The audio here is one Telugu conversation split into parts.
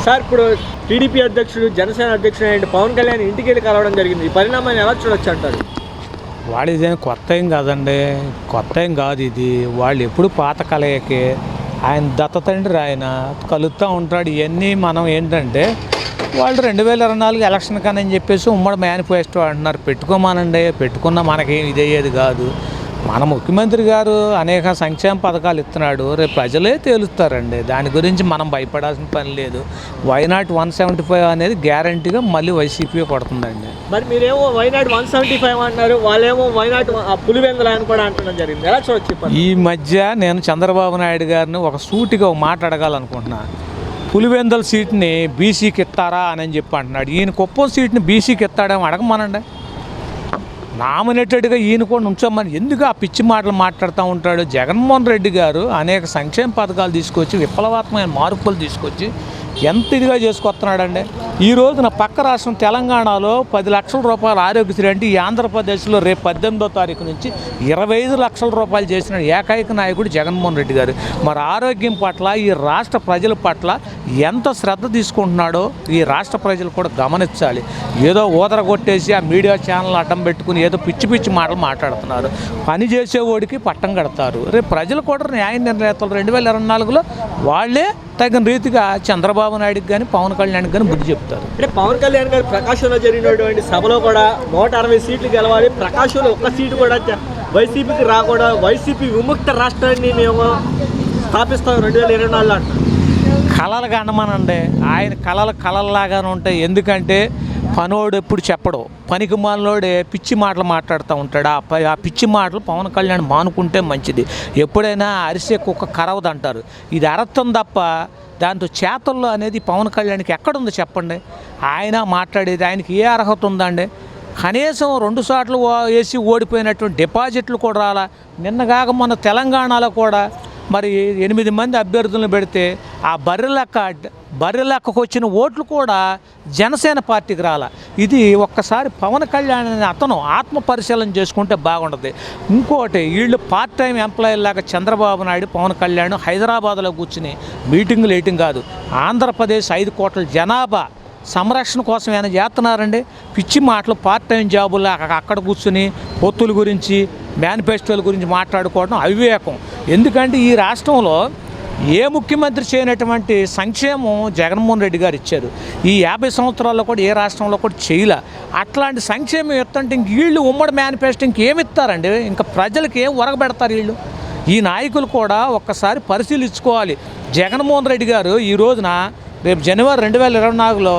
సార్ ఇప్పుడు టీడీపీ అధ్యక్షుడు జనసేన అధ్యక్షుడు అయిన పవన్ కళ్యాణ్ ఇంటికి వెళ్ళి కలవడం జరిగింది. ఈ పరిణామాన్ని ఎలా చూడొచ్చు అంటారు? వాళ్ళు ఇదేం కొత్త ఏం కాదండి, కొత్త ఏం కాదు ఇది. వాళ్ళు ఎప్పుడు పాత కలయికే. ఆయన దత్తతండ్రి, ఆయన కలుస్తూ ఉంటాడు. ఇవన్నీ మనం ఏంటంటే వాళ్ళు 2024 ఎలక్షన్ కానీ అని చెప్పేసి ఉమ్మడి మేనిఫెస్టో అంటున్నారు. పెట్టుకోమానండి, పెట్టుకున్న మనకేం ఇదయ్యేది కాదు. మన ముఖ్యమంత్రి గారు అనేక సంక్షేమ పథకాలు ఇస్తున్నాడు. రేపు ప్రజలే తేలుస్తారండి. దాని గురించి మనం భయపడాల్సిన పని లేదు. వైనాట్ 175 అనేది గ్యారంటీగా మళ్ళీ వైసీపీ కొడుతుందండి. మరి మీరేమో వైనాట్ 175 అంటున్నారు, వాళ్ళేమో వైనాట్ పులివెందులు అని కూడా అంటడం జరిగింది. ఎలా చూడొచ్చు? ఈ మధ్య నేను చంద్రబాబు నాయుడు గారిని ఒక సూటిగా ఒక మాట అడగాలనుకుంటున్నాను. పులివెందుల సీట్ని బీసీకి ఇస్తారా అని చెప్పి అంటున్నాడు. ఈయన కుప్పం సీట్ని బీసీకి ఇస్తాడేమో అడగమనండి. నామినేటెడ్గా ఈయన కూడా ఉంచమని ఎందుకు ఆ పిచ్చి మాటలు మాట్లాడుతూ ఉంటాడు? జగన్మోహన్ రెడ్డి గారు అనేక సంక్షేమ పథకాలు తీసుకొచ్చి విప్లవాత్మకమైన మార్పులు తీసుకొచ్చి ఎంత ఇదిగా చేసుకొస్తున్నాడండి. ఈ రోజున పక్క రాష్ట్రం తెలంగాణలో 10 లక్షల రూపాయలు ఆరోగ్యశ్రీ అంటే ఈ ఆంధ్రప్రదేశ్లో రేపు 18వ తారీఖు నుంచి 25 లక్షల రూపాయలు చేసిన ఏకైక నాయకుడు జగన్మోహన్ రెడ్డి గారు. మరి ఆరోగ్యం పట్ల ఈ రాష్ట్ర ప్రజల పట్ల ఎంత శ్రద్ధ తీసుకుంటున్నాడో ఈ రాష్ట్ర ప్రజలు కూడా గమనించాలి. ఏదో ఊదర కొట్టేసి ఆ మీడియా ఛానల్ అడ్డం పెట్టుకుని ఏదో పిచ్చి పిచ్చి మాటలు మాట్లాడుతున్నారు. పని చేసేవాడికి పట్టం కడతారు. రేపు ప్రజలు కూడా న్యాయ నిర్ణేతలు 2024లో వాళ్ళే తగిన రీతిగా చంద్రబాబు నాయుడుకి కానీ పవన్ కళ్యాణ్కి కానీ బుద్ధి చెప్తారు. అంటే పవన్ కళ్యాణ్ గారు ప్రకాశంలో జరిగినటువంటి సభలో కూడా 160 సీట్లు గెలవాలి, ప్రకాశంలో ఒక్క సీటు కూడా వైసీపీకి రాకూడదు, వైసీపీ విముక్త రాష్ట్రాన్ని మేము స్థాపిస్తాం 2024లో అంటారు. కళలుగా అనమానండి. ఆయన కళల్లాగానే ఉంటాయి. ఎందుకంటే పనోడు ఎప్పుడు చెప్పడు, పనికి మాలోడే పిచ్చి మాటలు మాట్లాడుతూ ఉంటాడు. ఆ పిచ్చి మాటలు పవన్ కళ్యాణ్ మానుకుంటే మంచిది. ఎప్పుడైనా అరిసే కుక్క కరవదు అంటారు. ఇది అర్థం తప్ప దాంతో చేతల్లో అనేది పవన్ కళ్యాణ్కి ఎక్కడుందో చెప్పండి. ఆయన మాట్లాడేది ఆయనకి ఏ అర్హత ఉందండి? కనీసం 2 సార్లు వేసి ఓడిపోయినటువంటి డిపాజిట్లు కూడా రాలా. నిన్నగాక మొన్న తెలంగాణలో కూడా మరి 8 మంది అభ్యర్థులను పెడితే ఆ బర్రె లెక్కకు వచ్చిన ఓట్లు కూడా జనసేన పార్టీకి రాలా. ఇది ఒక్కసారి పవన్ కళ్యాణ్ అతను ఆత్మ పరిశీలన చేసుకుంటే బాగుంటుంది. ఇంకోటి, వీళ్ళు పార్ట్ టైం ఎంప్లాయీలాగా చంద్రబాబు నాయుడు పవన్ కళ్యాణ్ హైదరాబాద్లో కూర్చుని మీటింగులు వేయటం కాదు, ఆంధ్రప్రదేశ్ 5 కోట్ల జనాభా సంరక్షణ కోసం ఏమైనా చేస్తున్నారండి? పిచ్చి మాటలు, పార్ట్ టైం జాబులు అక్కడ కూర్చుని పొత్తుల గురించి మేనిఫెస్టోల గురించి మాట్లాడుకోవడం అవివేకం. ఎందుకంటే ఈ రాష్ట్రంలో ఏ ముఖ్యమంత్రి చేయనటువంటి సంక్షేమం జగన్మోహన్ రెడ్డి గారు ఇచ్చారు. ఈ 50 సంవత్సరాల్లో కూడా ఏ రాష్ట్రంలో కూడా చేయలే. అట్లాంటి సంక్షేమం ఇస్తుంటే ఇంక వీళ్ళు ఉమ్మడి మేనిఫెస్టో ఇంకేమి ఇస్తారండి? ఇంకా ప్రజలకు ఏం ఒరగబెడతారు వీళ్ళు? ఈ నాయకులు కూడా ఒక్కసారి పరిశీలించుకోవాలి. జగన్మోహన్ రెడ్డి గారు ఈ రోజున రేపు జనవరి 2024లో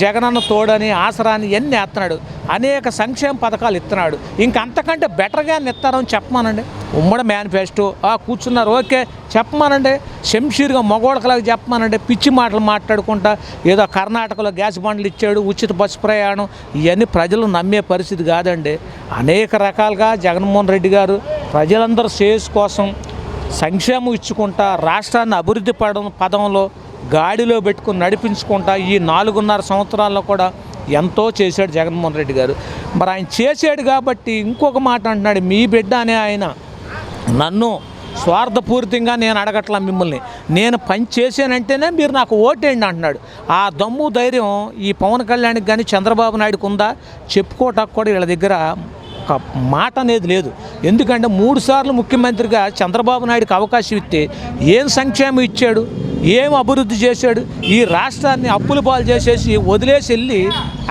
జగనన్న తోడని ఆసరాని ఎన్ని ఎత్తున్నాడు, అనేక సంక్షేమ పథకాలు ఇస్తున్నాడు. ఇంకంతకంటే బెటర్గా ఇస్తారని చెప్పమానండి. ఉమ్మడి మేనిఫెస్టో కూర్చున్నారు, ఓకే చెప్పమానండి. శంషీర్గా మగోడకలాగా చెప్పమానండి. పిచ్చి మాటలు మాట్లాడుకుంటా ఏదో కర్ణాటకలో గ్యాస్ బండ్లు ఇచ్చాడు, ఉచిత బస్సు ప్రయాణం, ఇవన్నీ ప్రజలు నమ్మే పరిస్థితి కాదండి. అనేక రకాలుగా జగన్మోహన్ రెడ్డి గారు ప్రజలందరూ శ్రేయస్సు కోసం సంక్షేమం ఇచ్చుకుంటా రాష్ట్రాన్ని అభివృద్ధి పదంలో గాడిలో పెట్టుకుని నడిపించుకుంటా ఈ 4.5 సంవత్సరాల్లో కూడా ఎంతో చేశాడు జగన్మోహన్ రెడ్డి గారు. మరి ఆయన చేశాడు కాబట్టి ఇంకొక మాట అంటున్నాడు, మీ బిడ్డ అనే ఆయన నన్ను స్వార్థపూరితంగా నేను అడగట్లా మిమ్మల్ని, నేను పని చేశానంటేనే మీరు నాకు ఓటేయండి అంటున్నాడు. ఆ దమ్ము ధైర్యం ఈ పవన్ కళ్యాణ్కి కానీ చంద్రబాబు నాయుడుకి ఉందా? చెప్పుకోవటానికి కూడా వీళ్ళ దగ్గర ఒక మాట అనేది లేదు. ఎందుకంటే 3 సార్లు ముఖ్యమంత్రిగా చంద్రబాబు నాయుడుకి అవకాశం ఇస్తే ఏం సంక్షేమం ఇచ్చాడు, ఏం అభివృద్ధి చేశాడు? ఈ రాష్ట్రాన్ని అప్పుల పాలు చేసేసి వదిలేసి వెళ్ళి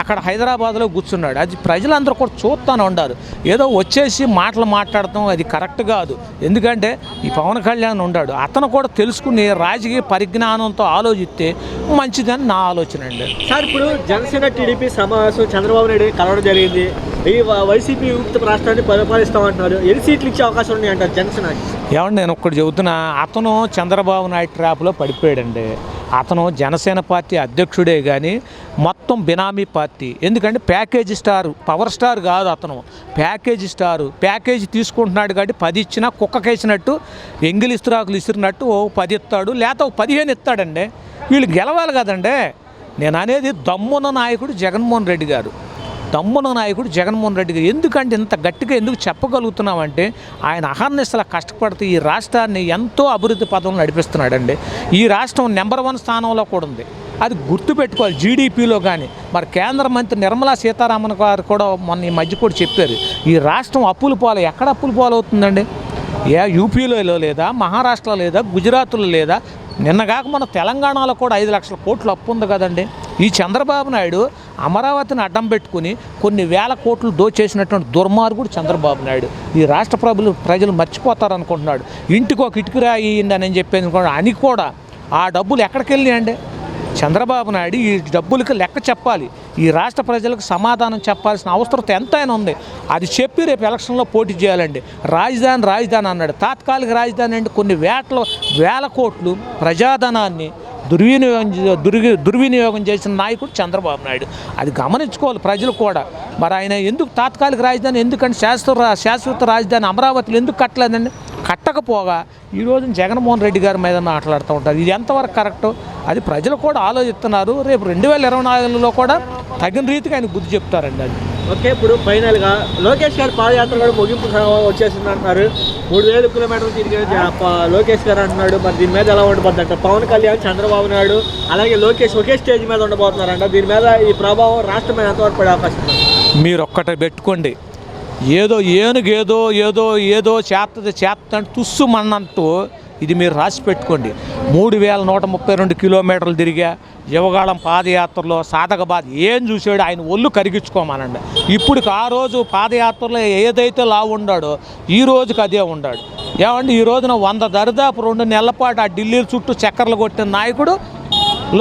అక్కడ హైదరాబాద్లో కూర్చున్నాడు. అది ప్రజలందరూ కూడా చూస్తూనే ఉండారు. ఏదో వచ్చేసి మాటలు మాట్లాడటం అది కరెక్ట్ కాదు. ఎందుకంటే ఈ పవన్ కళ్యాణ్ ఉన్నాడు, అతను కూడా తెలుసుకుని రాజకీయ పరిజ్ఞానంతో ఆలోచిస్తే మంచిదని నా ఆలోచన అండి. సార్ ఇప్పుడు జనసేన టీడీపీ సమావేశం చంద్రబాబు నాయుడు కలవడం జరిగింది. ఈ వైసీపీ విముక్త రాష్ట్రాన్ని పరిపాలిస్తామంటున్నారు. ఎన్ని సీట్లు ఇచ్చే అవకాశం ఉన్నాయి అంటారు జనసేన? ఏమండి, నేను ఒక్కటి చెబుతున్నా, అతను చంద్రబాబు నాయుడు ట్రాప్లో పడిపోయాడండి. అతను జనసేన పార్టీ అధ్యక్షుడే కానీ మొత్తం బినామీ పార్టీ. ఎందుకంటే ప్యాకేజీ స్టార్, పవర్ స్టార్ కాదు అతను, ప్యాకేజీ స్టారు. ప్యాకేజీ తీసుకుంటున్నాడు కాబట్టి 10 ఇచ్చినా కుక్కకేసినట్టు ఎంగిలి ఇస్త్రాకులు ఇసిరినట్టు 10 ఇస్తాడు, లేకపోతే 15 ఇస్తాడండి. వీళ్ళు గెలవాలి కదండి. నేను అనేది దమ్మున్న నాయకుడు జగన్మోహన్ రెడ్డి గారు. దమ్మున నాయకుడు జగన్మోహన్ రెడ్డి గారు. ఎందుకంటే ఇంత గట్టిగా ఎందుకు చెప్పగలుగుతున్నామంటే ఆయన అహర్నిశలా కష్టపడుతూ ఈ రాష్ట్రాన్ని ఎంతో అభివృద్ధి పదంలో నడిపిస్తున్నాడండి. ఈ రాష్ట్రం నెంబర్ 1 స్థానంలో కూడా ఉంది. అది గుర్తుపెట్టుకోవాలి జీడిపిలో. కానీ మరి కేంద్ర మంత్రి నిర్మలా సీతారామన్ గారు కూడా మొన్న ఈ మధ్య కూడా చెప్పారు, ఈ రాష్ట్రం అప్పుల పాలు. ఎక్కడ అప్పుల పాలు అవుతుందండి? యూపీలో లేదా, మహారాష్ట్రలో లేదా, గుజరాత్లో లేదా, నిన్నగాక మన తెలంగాణలో కూడా 5 లక్షల కోట్లు అప్పు ఉంది కదండి. ఈ చంద్రబాబు నాయుడు అమరావతిని అడ్డం పెట్టుకుని కొన్ని వేల కోట్లు దోచేసినటువంటి దుర్మార్గుడు చంద్రబాబు నాయుడు. ఈ రాష్ట్ర ప్రజలు మర్చిపోతారనుకుంటున్నాడు. ఇంటికి ఒక ఇటుకు రాయిందని చెప్పేది అని కూడా ఆ డబ్బులు ఎక్కడికి వెళ్ళినాయండి? చంద్రబాబు నాయుడు ఈ డబ్బులకి లెక్క చెప్పాలి. ఈ రాష్ట్ర ప్రజలకు సమాధానం చెప్పాల్సిన అవసరం ఎంతైనా ఉంది. అది చెప్పి రేపు ఎలక్షన్లో పోటీ చేయాలండి. రాజధాని అన్నాడు. తాత్కాలిక రాజధాని అంటే కొన్ని వేల కోట్లు ప్రజాధనాన్ని దుర్వినియోగం చేసిన నాయకుడు చంద్రబాబు నాయుడు. అది గమనించుకోవాలి ప్రజలు కూడా. మరి ఆయన ఎందుకు తాత్కాలిక రాజధాని, ఎందుకంటే శాశ్వత రాజధాని అమరావతిలో ఎందుకు కట్టలేదండి? కట్టకపోగా ఈరోజు జగన్మోహన్ రెడ్డి గారి మీద మాట్లాడుతూ ఉంటారు. ఇది ఎంతవరకు కరెక్టు? అది ప్రజలు కూడా ఆలోచిస్తున్నారు. రేపు 2024లో కూడా తగిన రీతిగా ఆయన బుద్ధి చెప్తారండి. అది ఓకే. ఇప్పుడు ఫైనల్గా లోకేష్ గారి పాదయాత్ర కూడా ముగింపు వచ్చేసింది అంటున్నారు. 3000 కిలోమీటర్లు తిరిగి లోకేష్ గారు అంటున్నాడు. మరి దీని మీద ఎలా ఉండబోద్ది అంటే పవన్ కళ్యాణ్, చంద్రబాబు నాయుడు అలాగే లోకేష్ ఒకే స్టేజ్ మీద ఉండబోతున్నారంట. దీని మీద ఈ ప్రభావం రాష్ట్రం మీద ఎంతవరకు పడే అవకాశం ఉంది? మీరు ఒక్కటే పెట్టుకోండి, ఏదో ఏదో చేస్తుంటే తుస్సుమన్నట్టు ఇది మీరు రాసి పెట్టుకోండి. 3132 కిలోమీటర్లు తిరిగా యువగాళం పాదయాత్రలో సాధకబాద్ ఏం చూసాడు? ఆయన ఒళ్ళు కరిగించుకోమనండి. ఇప్పుడు ఆ రోజు పాదయాత్రలో ఏదైతే లావు ఉన్నాడో ఈ రోజుకి అదే ఉన్నాడు. ఏమంటే ఈ రోజున 100 దరిదాపు 2 నెలల పాటు ఆ ఢిల్లీ చుట్టూ చక్కర్లు కొట్టిన నాయకుడు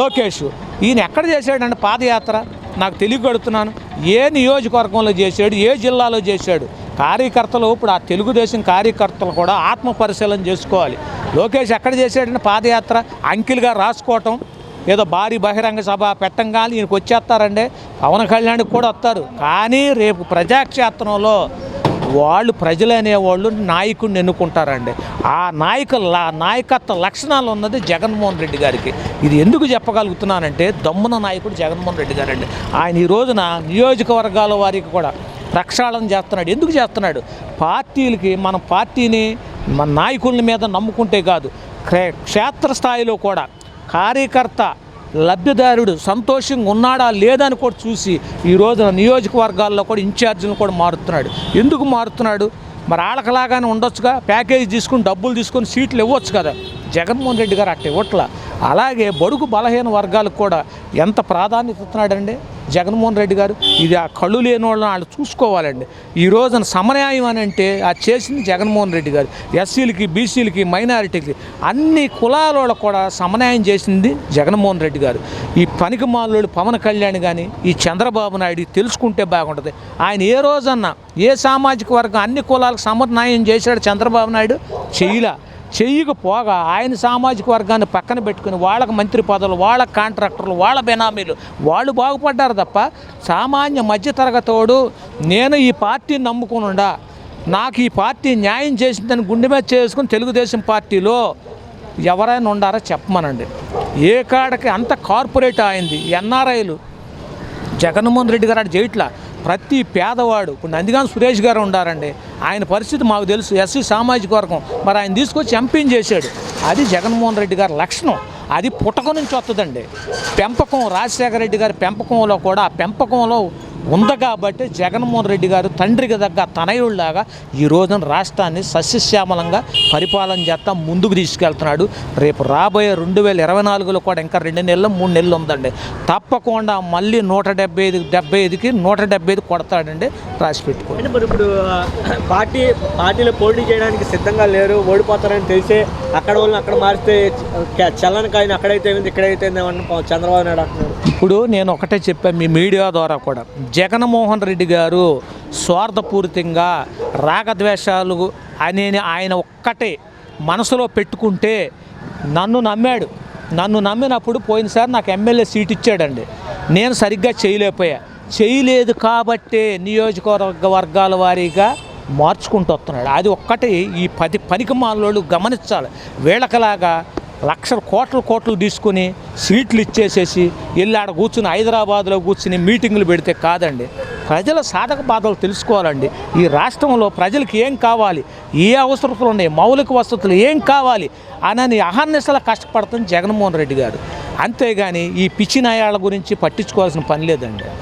లోకేష్. ఈయన ఎక్కడ చేశాడండి పాదయాత్ర? నాకు తెలియగడుతున్నాను. ఏ నియోజకవర్గంలో చేశాడు, ఏ జిల్లాలో చేశాడు? కార్యకర్తలు ఇప్పుడు ఆ తెలుగుదేశం కార్యకర్తలు కూడా ఆత్మ పరిశీలన చేసుకోవాలి. లోకేష్ ఎక్కడ చేశాడని పాదయాత్ర? అంకిల్గా రాసుకోవటం, ఏదో భారీ బహిరంగ సభ పెట్టంగానే ఈయనకు వచ్చేస్తారండి. పవన్ కళ్యాణ్కి కూడా వస్తారు. కానీ రేపు ప్రజాక్షేత్రంలో వాళ్ళు ప్రజలు అనేవాళ్ళు నాయకుడిని ఎన్నుకుంటారండి. ఆ నాయకత్వ లక్షణాలు ఉన్నది జగన్మోహన్ రెడ్డి గారికి. ఇది ఎందుకు చెప్పగలుగుతున్నానంటే దమ్మున నాయకుడు జగన్మోహన్ రెడ్డి గారండి. ఆయన ఈ రోజున నియోజకవర్గాల వారికి కూడా ప్రక్షాళన చేస్తున్నాడు. ఎందుకు చేస్తున్నాడు? పార్టీలకి మన పార్టీని మన నాయకుల మీద నమ్ముకుంటే కాదు, క్షేత్రస్థాయిలో కూడా కార్యకర్త లబ్ధిదారుడు సంతోషంగా ఉన్నాడా లేదని కూడా చూసి ఈ రోజున నియోజకవర్గాల్లో కూడా ఇన్ఛార్జీలను కూడా మారుతున్నాడు. ఎందుకు మారుతున్నాడు? మరి వాళ్ళకలాగానే ఉండొచ్చుగా, ప్యాకేజీ తీసుకుని డబ్బులు తీసుకొని సీట్లు ఇవ్వచ్చు కదా. జగన్మోహన్ రెడ్డి గారు అట్ట ఇవ్వట్లా. అలాగే బడుగు బలహీన వర్గాలకు కూడా ఎంత ప్రాధాన్యత ఇస్తున్నాడండి జగన్మోహన్ రెడ్డి గారు. ఇది ఆ కళ్ళు లేని వాళ్ళని వాళ్ళు చూసుకోవాలండి. ఈ రోజున సమన్యాయం అని అంటే అది చేసింది జగన్మోహన్ రెడ్డి గారు. ఎస్సీలకి, బీసీలకి, మైనారిటీలకి అన్ని కులాల కూడా సమన్యాయం చేసింది జగన్మోహన్ రెడ్డి గారు. ఈ పనికిమాలోడు పవన్ కళ్యాణ్ కానీ ఈ చంద్రబాబు నాయుడు తెలుసుకుంటే బాగుంటుంది. ఆయన ఏ రోజన్నా ఏ సామాజిక వర్గం అన్ని కులాలకు సమన్యాయం చేశాడు చంద్రబాబు నాయుడు? చెయ్యకపోగా ఆయన సామాజిక వర్గాన్ని పక్కన పెట్టుకుని వాళ్ళకి మంత్రి పదవులు, వాళ్ళ కాంట్రాక్టర్లు, వాళ్ళ బెనామీలు వాళ్ళు బాగుపడ్డారు తప్ప సామాన్య మధ్యతరగతోడు నేను ఈ పార్టీని నమ్ముకునుండా, నాకు ఈ పార్టీ న్యాయం చేసిందని గుండె మీద చేసుకుని తెలుగుదేశం పార్టీలో ఎవరైనా ఉండారో చెప్పమనండి. ఏ కాడకి అంత కార్పొరేట్ అయింది. ఎన్ఆర్ఐలు జగన్మోహన్ రెడ్డి గారు అటు చేయట్లా. ప్రతి పేదవాడు ఇప్పుడు నందిగాం సురేష్ గారు ఉండారండి. ఆయన పరిస్థితి మాకు తెలుసు. ఎస్సీ సామాజిక వర్గం. మరి ఆయన తీసుకొచ్చి ఎంపీని చేశాడు. అది జగన్మోహన్ రెడ్డి గారి లక్షణం. అది పుట్టక నుంచి వస్తుందండి. పెంపకం రాజశేఖర రెడ్డి గారి పెంపకంలో కూడా ఆ పెంపకంలో ఉంది కాబట్టి జగన్మోహన్ రెడ్డి గారు తండ్రికి దగ్గ తనయుళ్లాగా ఈ రోజున రాష్ట్రాన్ని సస్యశ్యామలంగా పరిపాలన చేస్తా ముందుకు తీసుకెళ్తున్నాడు. రేపు రాబోయే 2024లో కూడా ఇంకా 2 నెలలు 3 నెలలు ఉందండి. తప్పకుండా మళ్ళీ 175కి 175 కొడతాడండి. రాసి పెట్టుకోండి. మరి ఇప్పుడు పార్టీలో పోటీ చేయడానికి సిద్ధంగా లేరు, ఓడిపోతారని తెలిసే అక్కడ వాళ్ళని అక్కడ మారిస్తే చల్లని కాయని అక్కడైతే ఇక్కడైతే చంద్రబాబు నాయుడు అంటున్నారు. ఇప్పుడు నేను ఒకటే చెప్పాను మీ మీడియా ద్వారా కూడా, జగన్మోహన్ రెడ్డి గారు స్వార్థపూరితంగా రాగద్వేషాలు ఆయన ఒక్కటే మనసులో పెట్టుకుంటే నన్ను నమ్మాడు. నన్ను నమ్మినప్పుడు పోయినసారి నాకు ఎమ్మెల్యే సీట్ ఇచ్చాడండి. నేను సరిగ్గా చేయలేదు కాబట్టే నియోజకవర్గాల వారీగా మార్చుకుంటూ వస్తున్నాడు. అది ఒక్కటి ఈ 10 పనికిమాలోళ్ళు గమనించాలి. వీళ్ళకలాగా లక్షల కోట్లు తీసుకుని సీట్లు ఇచ్చేసేసి వెళ్ళి ఆడ కూర్చుని హైదరాబాద్లో కూర్చుని మీటింగులు పెడితే కాదండి. ప్రజల సాధక బాధలు తెలుసుకోవాలండి. ఈ రాష్ట్రంలో ప్రజలకు ఏం కావాలి, ఏ అవసరతలు ఉన్నాయి, మౌలిక వసతులు ఏం కావాలి అని అహర్నిశలా కష్టపడుతుంది జగన్మోహన్ రెడ్డి గారు. అంతేగాని ఈ పిచ్చి నయాల గురించి పట్టించుకోవాల్సిన పని లేదండి.